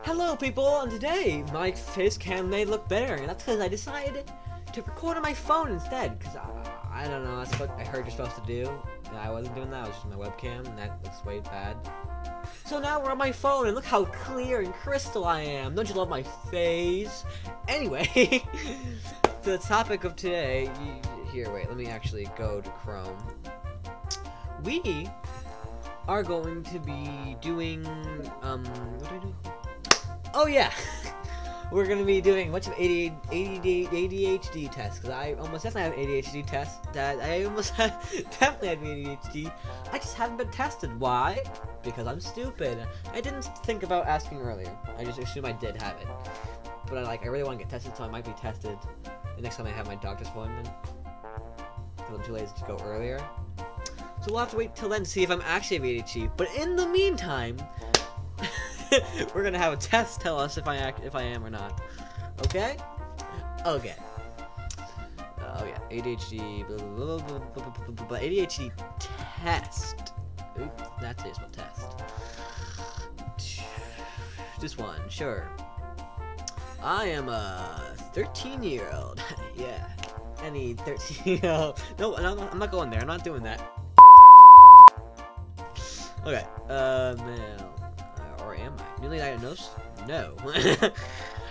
Hello people, and today my face cam may look better, and that's because I decided to record on my phone instead, because I don't know, that's what I heard you're supposed to do, and I wasn't doing that, I was just on my webcam, and that looks way bad. So now we're on my phone, and look how clear and crystal I am. Don't you love my face? Anyway, the topic of today, here, wait, let me actually go to Chrome. We are going to be doing, what do I do? Oh yeah! We're gonna be doing a bunch of ADHD tests, because I almost definitely have an ADHD test. I almost definitely have ADHD. I just haven't been tested. Why? Because I'm stupid. I didn't think about asking earlier. I just assumed I did have it. But I really want to get tested, so I might be tested the next time I have my doctor's appointment. Because I'm too lazy to go earlier. So we'll have to wait till then to see if I'm actually have ADHD. But in the meantime, we're gonna have a test tell us if I am or not. Okay? Okay. Oh yeah, ADHD. Blah, blah, blah, ADHD test. Oops, that's it. Test. This one, sure. I am a 13-year-old. Yeah. Any 13-year-old. No, I'm not going there. I'm not doing that. Okay. Now. Or am I? Newly diagnosed? No.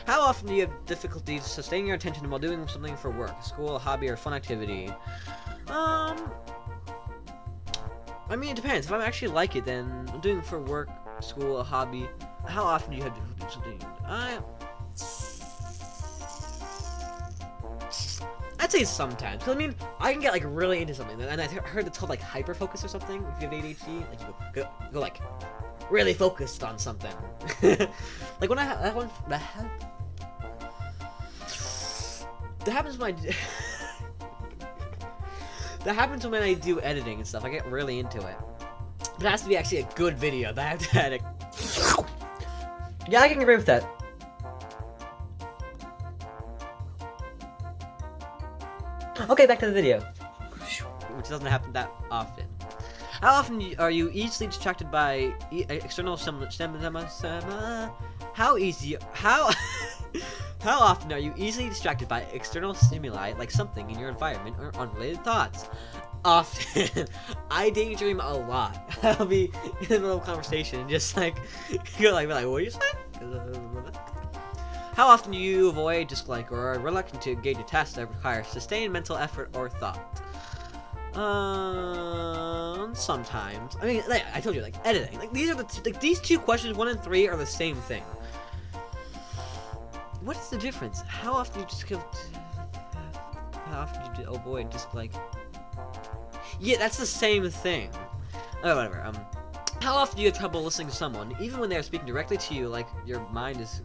How often do you have difficulties sustaining your attention while doing something for work, school, hobby, or fun activity? I mean, it depends. If I actually like it, then I'm doing it for work, school, a hobby. How often do you have difficulties something? I'd say sometimes. Cause I mean, I can get really into something, and I heard it's called hyper focus or something. If you have ADHD, you go really focused on something. When I have that one, that happens when that happens when I do editing and stuff. I get really into it. But it has to be actually a good video that I have to edit. Yeah, I can agree with that. Okay, back to the video, which doesn't happen that often. How often are you easily distracted by external How often are you easily distracted by external stimuli, like something in your environment or unrelated thoughts? Often. I daydream a lot. I'll be in the middle of a conversation and just be like, what are you saying? How often do you avoid, dislike, or are reluctant to engage a task that requires sustained mental effort or thought? Sometimes. I mean, I told you, editing. These are these two questions, 1 and 3, are the same thing. What is the difference? How often do you just How often do you avoid, dislike? Yeah, that's the same thing. Oh, whatever. How often do you have trouble listening to someone, even when they're speaking directly to you, like your mind is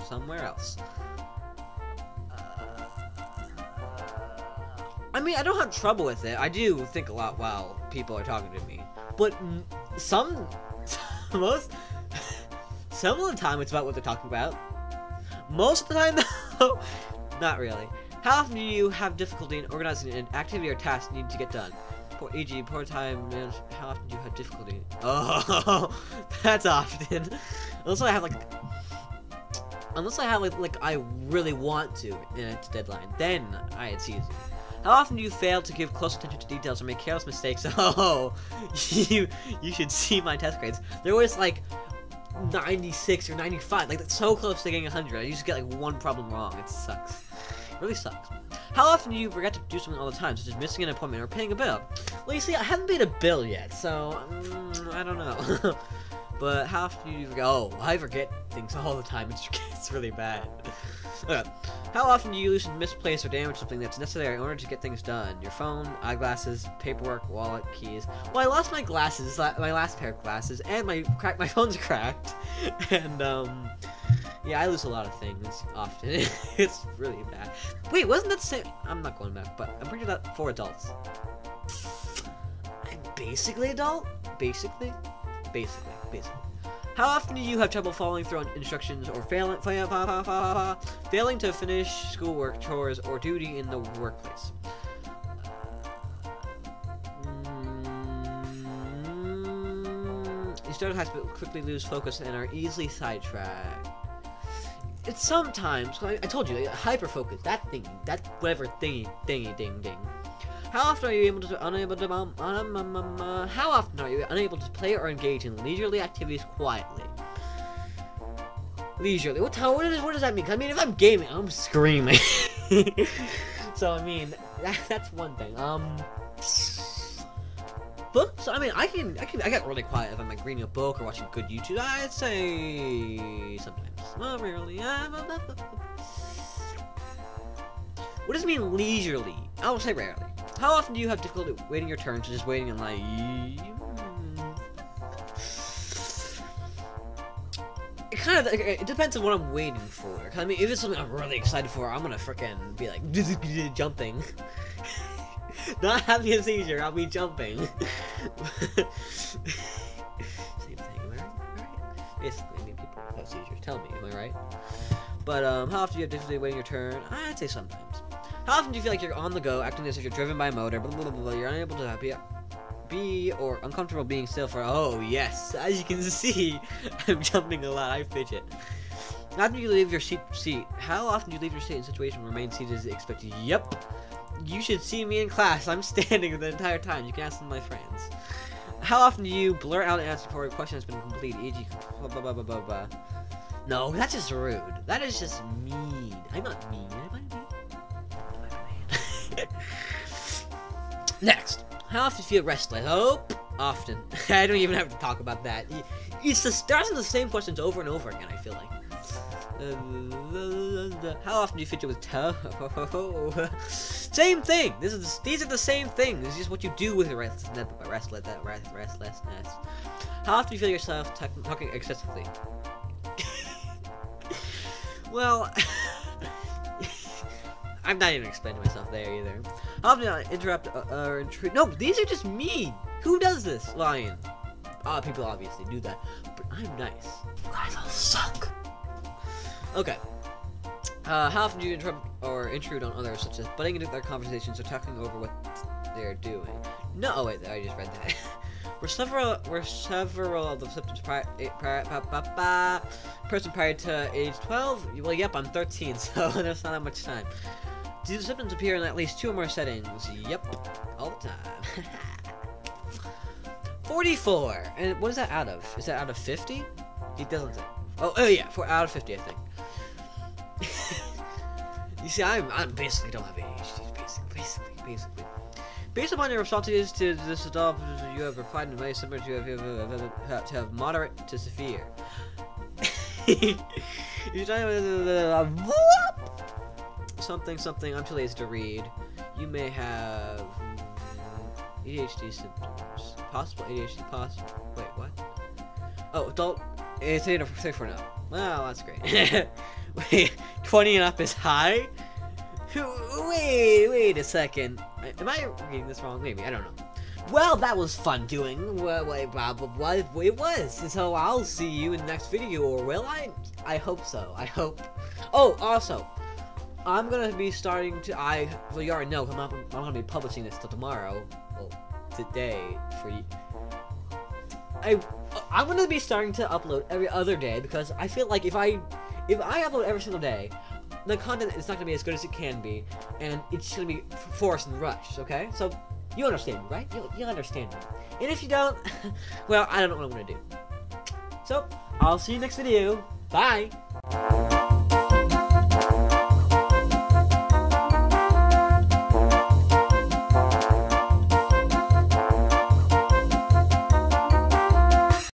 somewhere else? I mean, I don't have trouble with it. I do think a lot while people are talking to me. But some of the time it's about what they're talking about. Most of the time, though, not really. How often do you have difficulty in organizing an activity or task you need to get done? E.g., poor time management. How often do you have difficulty? Oh, that's often. Unless I have I really want to, and it's a deadline. Then it's easy. How often do you fail to give close attention to details or make careless mistakes? Oh, you should see my test grades. They're always 96 or 95. That's so close to getting 100. I just get one problem wrong. It sucks. It really sucks. How often do you forget to do something all the time, such as missing an appointment or paying a bill? Well, you see, I haven't paid a bill yet, so I don't know. But how often do you forget? Oh, I forget things all the time. It's really bad. Okay. How often do you lose, misplace, or damage something that's necessary in order to get things done? Your phone, eyeglasses, paperwork, wallet, keys. Well, I lost my glasses, my last pair of glasses, and my phone's cracked. And yeah, I lose a lot of things often. It's really bad. Wait, wasn't that the same? I'm not going back, but I'm pretty sure that for adults. I'm basically adult. Basically. How often do you have trouble following through on instructions or failing to finish schoolwork, chores, or duty in the workplace? start a task but quickly lose focus and are easily sidetracked. It's sometimes, I told you, hyper focus, that whatever thingy, ding. How often are you unable to play or engage in leisurely activities quietly? Leisurely. What does that mean? I mean, if I'm gaming, I'm screaming. So I mean, that's one thing. Books. I mean, I get really quiet if I'm like reading a book or watching good YouTube. I'd say sometimes. Not rarely. What does it mean leisurely? I will say rarely. How often do you have difficulty waiting your turn to just waiting in line? It depends on what I'm waiting for. I mean, if it's something I'm really excited for, I'm gonna frickin' be like jumping. Not having a seizure, I'll be jumping. Same thing, am I right? Basically, I mean, people have seizures. Tell me, am I right? But how often do you have difficulty waiting your turn? I'd say sometimes. How often do you feel like you're on the go, acting as if you're driven by a motor? Blah, blah, blah, blah, you're unable to be or uncomfortable being still for. Oh yes, as you can see, I'm jumping a lot. I fidget. How often do you leave your seat? How often do you leave your seat in a situation where remain seated as expected? Yep. You should see me in class. I'm standing the entire time. You can ask some of my friends. How often do you blurt out an answer before a question has been completed? E.g. blah blah blah blah blah. No, that's just rude. That is just mean. I'm not mean. Am I mean? Next. How often do you feel restless? Oh, often. I don't even have to talk about that. It's just asking the same questions over and over again, I feel like. How often do you fidget with Same thing! These are the same things. It's just what you do with your restlessness. How often do you feel yourself talking excessively? Well, I'm not even explaining myself there either. How often do I interrupt or intrude? No, these are just mean. Who does this? Lion. People obviously do that, but I'm nice. You guys all suck. Okay. How often do you interrupt or intrude on others, such as butting into their conversations or talking over what they're doing? No, oh wait, I just read that. Were several of the symptoms person prior to age 12? Well, yep, I'm 13, so there's not that much time. Do the symptoms appear in at least 2 or more settings? Yep, all the time. 44. And what is that out of? Is that out of 50? It doesn't say. Oh yeah, out of 50, I think. You see, I basically don't have ADHD. Basically. Based upon your responses to this adult, you have replied in a way similar to have moderate to severe. Something. I'm too lazy to read. You may have ADHD symptoms. Possible ADHD. Wait, what? Oh, adult. It's 34 now. Well, that's great. Wait, 20 and up is high? Wait a second. Am I reading this wrong? Maybe, I don't know. Well, that was fun doing. What it was. So I'll see you in the next video, or will I? I hope so. I hope. Oh, also, I'm gonna be starting to. Well, you already know. I'm gonna be publishing this till tomorrow. Well, today for you. I'm gonna be starting to upload every other day because I feel like if I upload every single day, the content is not gonna be as good as it can be, and it's gonna be forced and rushed. Okay, so you understand me, right? You understand me. And if you don't, well, I don't know what I'm gonna do. So I'll see you next video. Bye.